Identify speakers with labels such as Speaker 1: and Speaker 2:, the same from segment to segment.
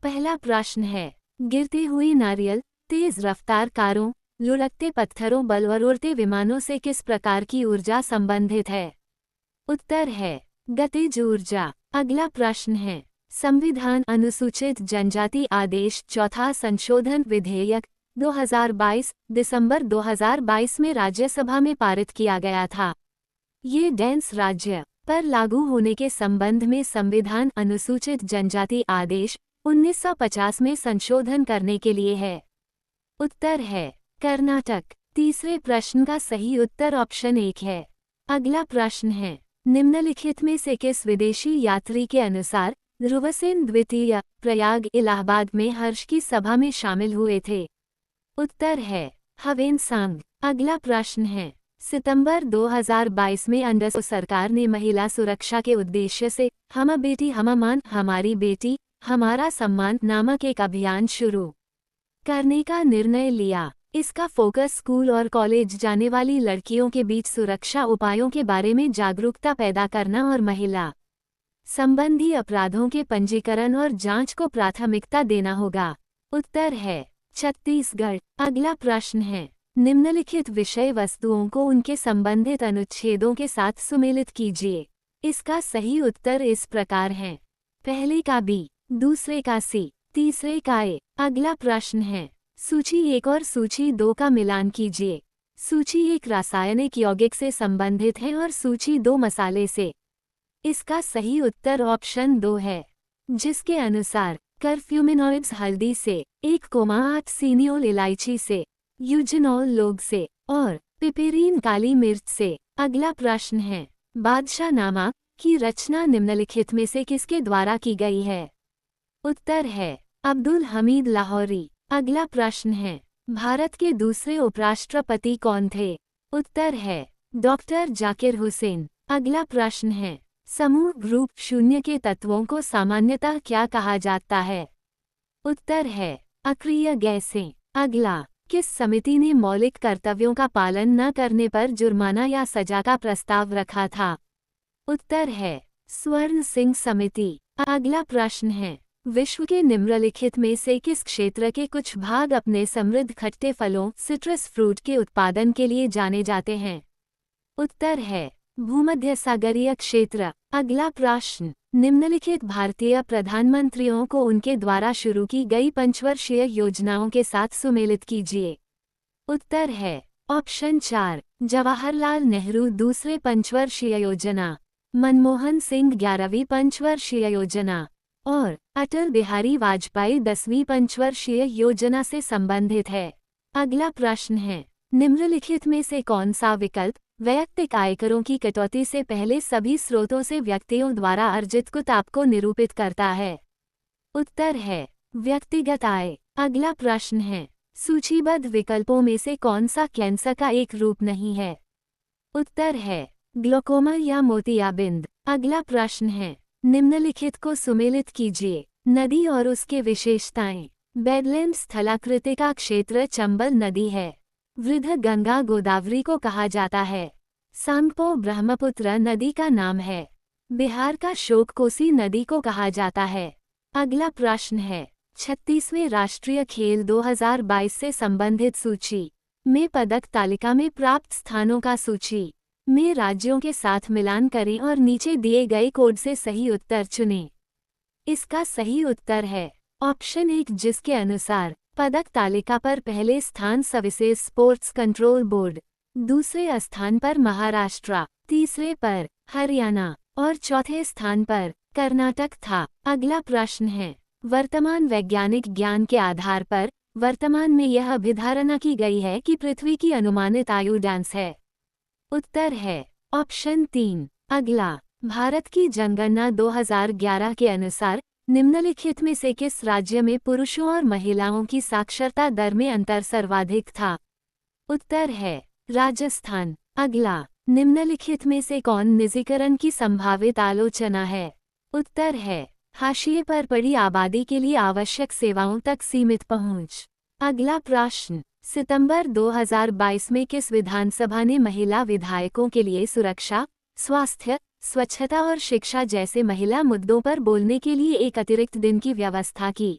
Speaker 1: पहला प्रश्न है, गिरती हुई नारियल, तेज रफ्तार कारों, लुढ़कते पत्थरों बल और उड़ते विमानों से किस प्रकार की ऊर्जा संबंधित है? उत्तर है गतिज ऊर्जा। अगला प्रश्न है, संविधान अनुसूचित जनजाति आदेश चौथा संशोधन विधेयक 2022 दिसंबर 2022 में राज्यसभा में पारित किया गया था। ये डेंस राज्य पर लागू होने के संबंध में संविधान अनुसूचित जनजाति आदेश 1950 में संशोधन करने के लिए है। उत्तर है कर्नाटक। तीसरे प्रश्न का सही उत्तर ऑप्शन 1 है। अगला प्रश्न है, निम्नलिखित में से किस विदेशी यात्री के अनुसार ध्रुवसेन द्वितीय प्रयाग इलाहाबाद में हर्ष की सभा में शामिल हुए थे? उत्तर है हवेनसांग। अगला प्रश्न है, सितंबर 2022 में अंडसो सरकार ने महिला सुरक्षा के उद्देश्य से हम बेटी हम मान हमारी बेटी हमारा सम्मान नामक एक अभियान शुरू करने का निर्णय लिया। इसका फोकस स्कूल और कॉलेज जाने वाली लड़कियों के बीच सुरक्षा उपायों के बारे में जागरूकता पैदा करना और महिला संबंधी अपराधों के पंजीकरण और जांच को प्राथमिकता देना होगा। उत्तर है छत्तीसगढ़। अगला प्रश्न है, निम्नलिखित विषय वस्तुओं को उनके संबंधित अनुच्छेदों के साथ सुमेलित कीजिए। इसका सही उत्तर इस प्रकार है, पहले का बी, दूसरे का सी, तीसरे का ए। अगला प्रश्न है, सूची 1 और सूची 2 का मिलान कीजिए। सूची 1 रासायनिक यौगिक से संबंधित है और सूची 2 मसाले से। इसका सही उत्तर ऑप्शन 2 है, जिसके अनुसार करफ्यूमिनॉइड्स हल्दी से, 1,8 सीनियोल इलायची से, यूजिनॉल लौंग से और पिपेरीन काली मिर्च से। अगला प्रश्न है, बादशाहनामा की रचना निम्नलिखित में से किसके द्वारा की गई है? उत्तर है अब्दुल हमीद लाहौरी। अगला प्रश्न है, भारत के दूसरे उपराष्ट्रपति कौन थे? उत्तर है डॉक्टर जाकिर हुसैन। अगला प्रश्न है, समूह ग्रुप 0 के तत्वों को सामान्यतः क्या कहा जाता है? उत्तर है अक्रिय गैसें। अगला, किस समिति ने मौलिक कर्तव्यों का पालन न करने पर जुर्माना या सजा का प्रस्ताव रखा था? उत्तर है स्वर्ण सिंह समिति। अगला प्रश्न है, विश्व के निम्नलिखित में से किस क्षेत्र के कुछ भाग अपने समृद्ध खट्टे फलों सिट्रस फ्रूट के उत्पादन के लिए जाने जाते हैं? उत्तर है भूमध्य सागरीय क्षेत्र। अगला प्रश्न, निम्नलिखित भारतीय प्रधानमंत्रियों को उनके द्वारा शुरू की गई पंचवर्षीय योजनाओं के साथ सुमेलित कीजिए। उत्तर है ऑप्शन 4, जवाहरलाल नेहरू दूसरे पंचवर्षीय योजना, मनमोहन सिंह 11वीं पंचवर्षीय योजना और अटल बिहारी वाजपेयी 10वीं पंचवर्षीय योजना से संबंधित है। अगला प्रश्न है, निम्नलिखित में से कौन सा विकल्प वैयक्तिक आयकरों की कटौती से पहले सभी स्रोतों से व्यक्तियों द्वारा अर्जित कुताब को निरूपित करता है? उत्तर है व्यक्तिगत आय। अगला प्रश्न है, सूचीबद्ध विकल्पों में से कौन सा कैंसर का एक रूप नहीं है? उत्तर है ग्लोकोमा या मोतियाबिंद। अगला प्रश्न है, निम्नलिखित को सुमेलित कीजिए। नदी और उसके विशेषताएं। बेडलैंड स्थलाकृति का क्षेत्र चंबल नदी है। वृद्ध गंगा गोदावरी को कहा जाता है। सांगपो ब्रह्मपुत्र नदी का नाम है। बिहार का शोक कोसी नदी को कहा जाता है। अगला प्रश्न है, 36वें राष्ट्रीय खेल 2022 से संबंधित सूची में पदक तालिका में प्राप्त स्थानों का सूची में राज्यों के साथ मिलान करें और नीचे दिए गए कोड से सही उत्तर चुनें। इसका सही उत्तर है ऑप्शन 1, जिसके अनुसार पदक तालिका पर पहले स्थान सर्विसेज स्पोर्ट्स कंट्रोल बोर्ड, दूसरे स्थान पर महाराष्ट्र, तीसरे पर हरियाणा और चौथे स्थान पर कर्नाटक था। अगला प्रश्न है, वर्तमान वैज्ञानिक ज्ञान के आधार पर वर्तमान में यह अभिधारणा की गई है कि पृथ्वी की अनुमानित आयु डांस है। उत्तर है ऑप्शन 3। अगला, भारत की जनगणना 2011 के अनुसार निम्नलिखित में से किस राज्य में पुरुषों और महिलाओं की साक्षरता दर में अंतर सर्वाधिक था? उत्तर है राजस्थान। अगला, निम्नलिखित में से कौन निजीकरण की संभावित आलोचना है? उत्तर है हाशिए पर पड़ी आबादी के लिए आवश्यक सेवाओं तक सीमित पहुंच। अगला प्रश्न, सितंबर 2022 में किस विधानसभा ने महिला विधायकों के लिए सुरक्षा, स्वास्थ्य, स्वच्छता और शिक्षा जैसे महिला मुद्दों पर बोलने के लिए एक अतिरिक्त दिन की व्यवस्था की?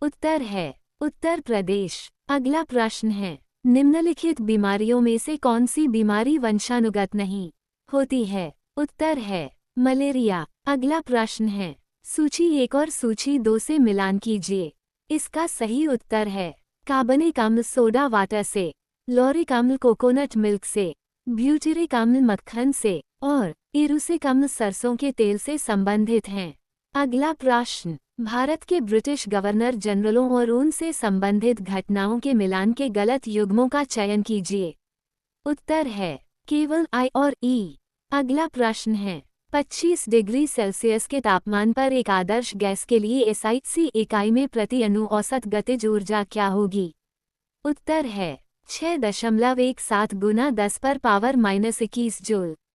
Speaker 1: उत्तर है उत्तर प्रदेश। अगला प्रश्न है, निम्नलिखित बीमारियों में से कौन सी बीमारी वंशानुगत नहीं होती है? उत्तर है मलेरिया। अगला प्रश्न है, सूची 1 और सूची 2 से मिलान कीजिए। इसका सही उत्तर है कार्बनिक अम्ल सोडा वाटर से, लॉरिक अम्ल कोकोनट मिल्क से, ब्यूटेरिक अम्ल मक्खन से और इरुसिक अम्ल सरसों के तेल से संबंधित हैं। अगला प्रश्न, भारत के ब्रिटिश गवर्नर जनरलों और उनसे संबंधित घटनाओं के मिलान के गलत युग्मों का चयन कीजिए। उत्तर है केवल I और E। अगला प्रश्न है, 25 डिग्री सेल्सियस के तापमान पर एक आदर्श गैस के लिए SI इकाई में प्रति अणु औसत गतिज ऊर्जा क्या होगी? उत्तर है 6.17 × 10⁻⁻21 जूल।